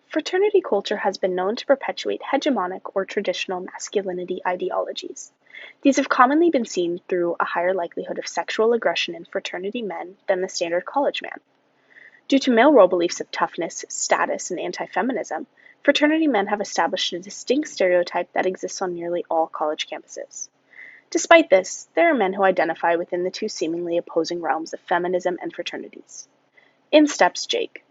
Fraternity culture has been known to perpetuate hegemonic or traditional masculinity ideologies. These have commonly been seen through a higher likelihood of sexual aggression in fraternity men than the standard college man. Due to male role beliefs of toughness, status, and anti-feminism, fraternity men have established a distinct stereotype that exists on nearly all college campuses. Despite this, there are men who identify within the two seemingly opposing realms of feminism and fraternities. In steps Jake.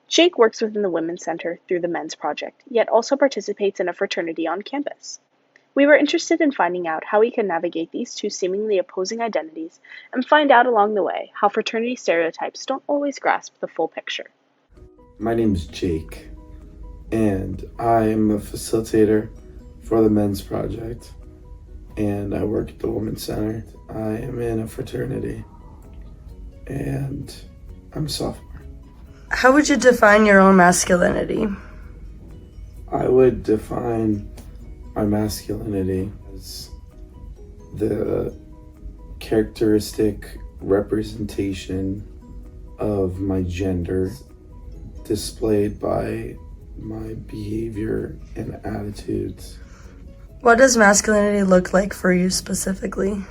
Jake works within the Women's Center through the Men's Project, yet also participates in a fraternity on campus. We were interested in finding out how he can navigate these two seemingly opposing identities and find out along the way how fraternity stereotypes don't always grasp the full picture. My name is Jake, and I am a facilitator for the Men's Project, and I work at the Women's Center. I am in a fraternity, and I'm a sophomore. How would you define your own masculinity? I would define my masculinity as the characteristic representation of my gender displayed by my behavior and attitudes. What does masculinity look like for you specifically?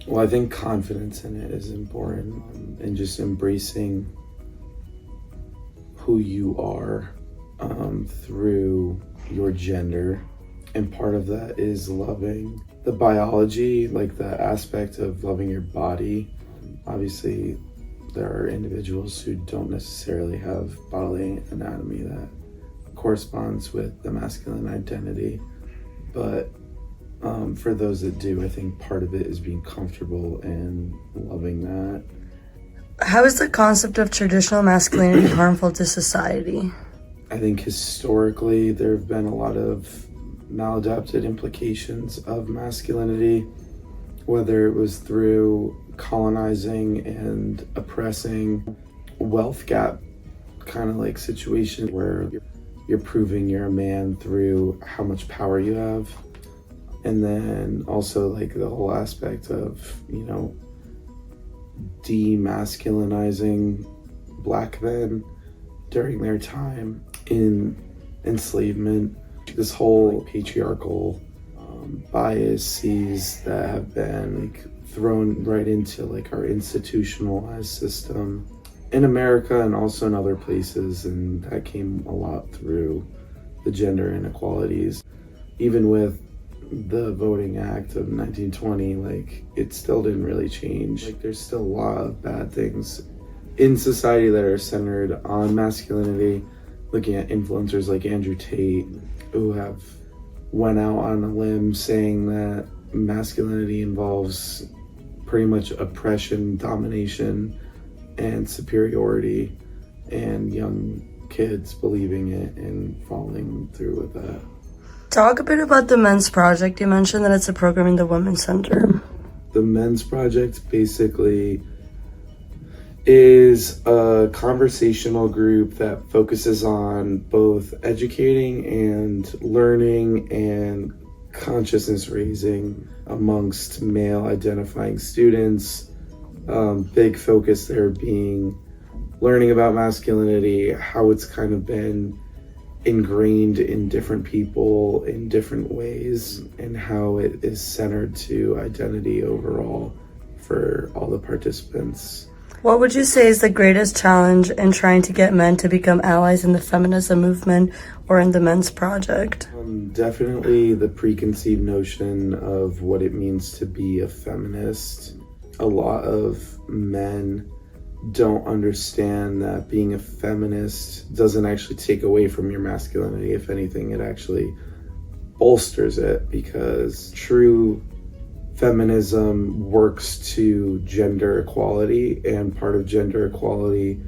Well, I think confidence in it is important, and just embracing who you are through your gender. And part of that is loving the biology, like the aspect of loving your body. Obviously, there are individuals who don't necessarily have bodily anatomy that corresponds with the masculine identity. But for those that do, I think part of it is being comfortable and loving that. How is the concept of traditional masculinity harmful to society? I think historically there have been a lot of maladapted implications of masculinity, whether it was through colonizing and oppressing, wealth gap kind of like situation where you're proving you're a man through how much power you have. And then also like the whole aspect of, demasculinizing black men during their time in enslavement. This whole patriarchal biases that have been thrown right into our institutionalized system in America and also in other places, and that came a lot through the gender inequalities. Even with the Voting Act of 1920, it still didn't really change. There's still a lot of bad things in society that are centered on masculinity. Looking at influencers like Andrew Tate, who have went out on a limb saying that masculinity involves pretty much oppression, domination, and superiority, and young kids believing it and following through with that. Talk a bit about the Men's Project. You mentioned that it's a program in the Women's Center. The Men's Project basically is a conversational group that focuses on both educating and learning and consciousness raising amongst male identifying students. Big focus there being learning about masculinity, how it's kind of been ingrained in different people in different ways, and how it is centered to identity overall for all the participants. What would you say is the greatest challenge in trying to get men to become allies in the feminism movement or in the Men's Project? Definitely the preconceived notion of what it means to be a feminist. A lot of men don't understand that being a feminist doesn't actually take away from your masculinity. If anything, it actually bolsters it, because true feminism works to gender equality, and part of gender equality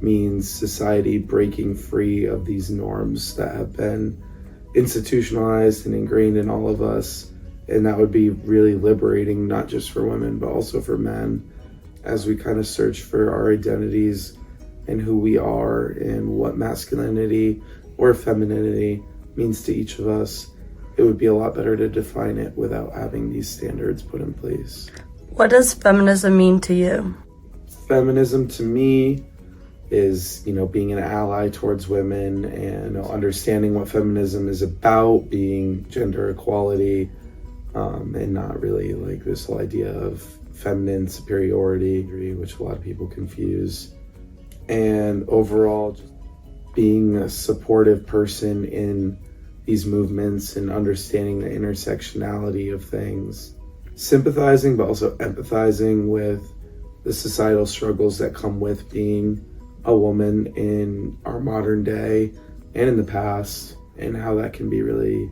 means society breaking free of these norms that have been institutionalized and ingrained in all of us. And that would be really liberating, not just for women, but also for men, as we kind of search for our identities and who we are and what masculinity or femininity means to each of us. It would be a lot better to define it without having these standards put in place. What does feminism mean to you? Feminism to me is, being an ally towards women and understanding what feminism is about, being gender equality, and not really like this whole idea of feminine superiority, which a lot of people confuse. And overall, just being a supportive person in these movements and understanding the intersectionality of things, sympathizing but also empathizing with the societal struggles that come with being a woman in our modern day and in the past, and how that can be really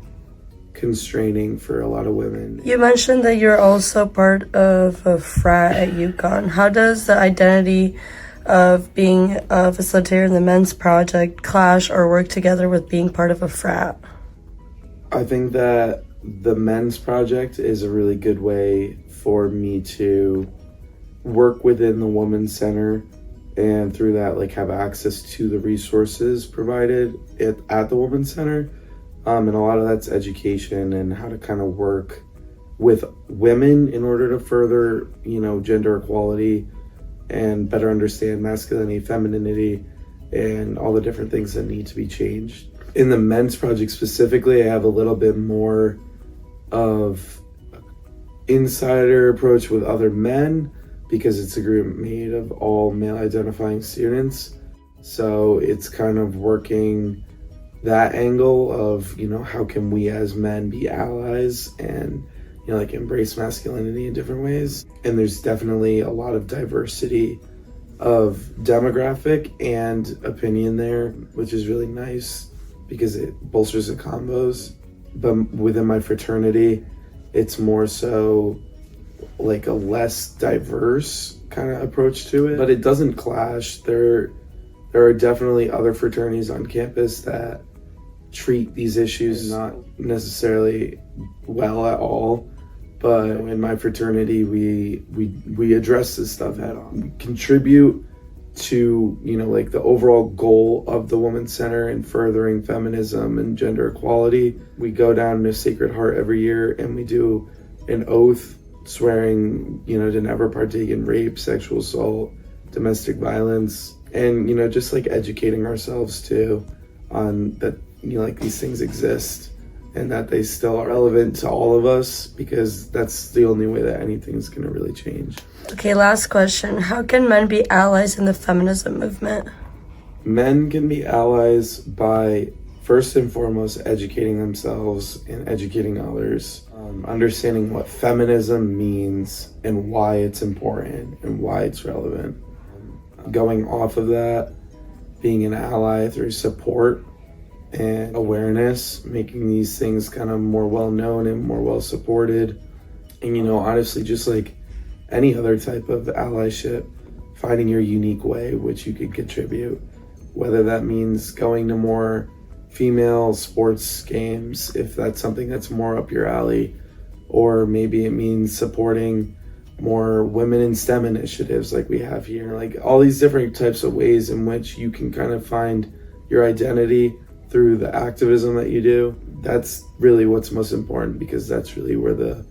constraining for a lot of women. You mentioned that you're also part of a frat at UConn. How does the identity of being a facilitator in the men's project clash or work together with being part of a frat? I think that the men's project is a really good way for me to work within the Women's Center, and through that like have access to the resources provided at the Women's Center. And a lot of that's education and how to kind of work with women in order to further, gender equality and better understand masculinity, femininity, and all the different things that need to be changed. In the men's project specifically, I have a little bit more of insider approach with other men because it's a group made of all male identifying students. So it's kind of working that angle of, how can we as men be allies and, like embrace masculinity in different ways. And there's definitely a lot of diversity of demographic and opinion there, which is really nice because it bolsters the combos. But within my fraternity, it's more so like a less diverse kind of approach to it, but it doesn't clash. There are definitely other fraternities on campus that treat these issues not necessarily well at all, but in my fraternity we address this stuff head on. We contribute to like the overall goal of the Women's Center and furthering feminism and gender equality. We go down to Sacred Heart every year and we do an oath swearing to never partake in rape, sexual assault, domestic violence, and just like educating ourselves too on that like these things exist and that they still are relevant to all of us, because that's the only way that anything's going to really change. Okay, last question. How can men be allies in the feminism movement? Men can be allies by first and foremost educating themselves and educating others, understanding what feminism means and why it's important and why it's relevant. Going off of that, being an ally through support and awareness, making these things kind of more well known and more well supported. And honestly, just like any other type of allyship, finding your unique way which you could contribute, whether that means going to more female sports games if that's something that's more up your alley, or maybe it means supporting more women in STEM initiatives like we have here. Like all these different types of ways in which you can kind of find your identity through the activism that you do. That's really what's most important, because that's really where the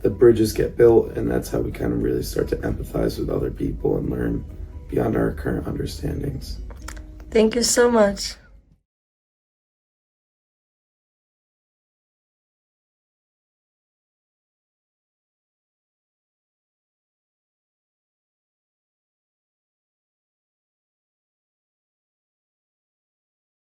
bridges get built, and that's how we kind of really start to empathize with other people and learn beyond our current understandings. Thank you so much.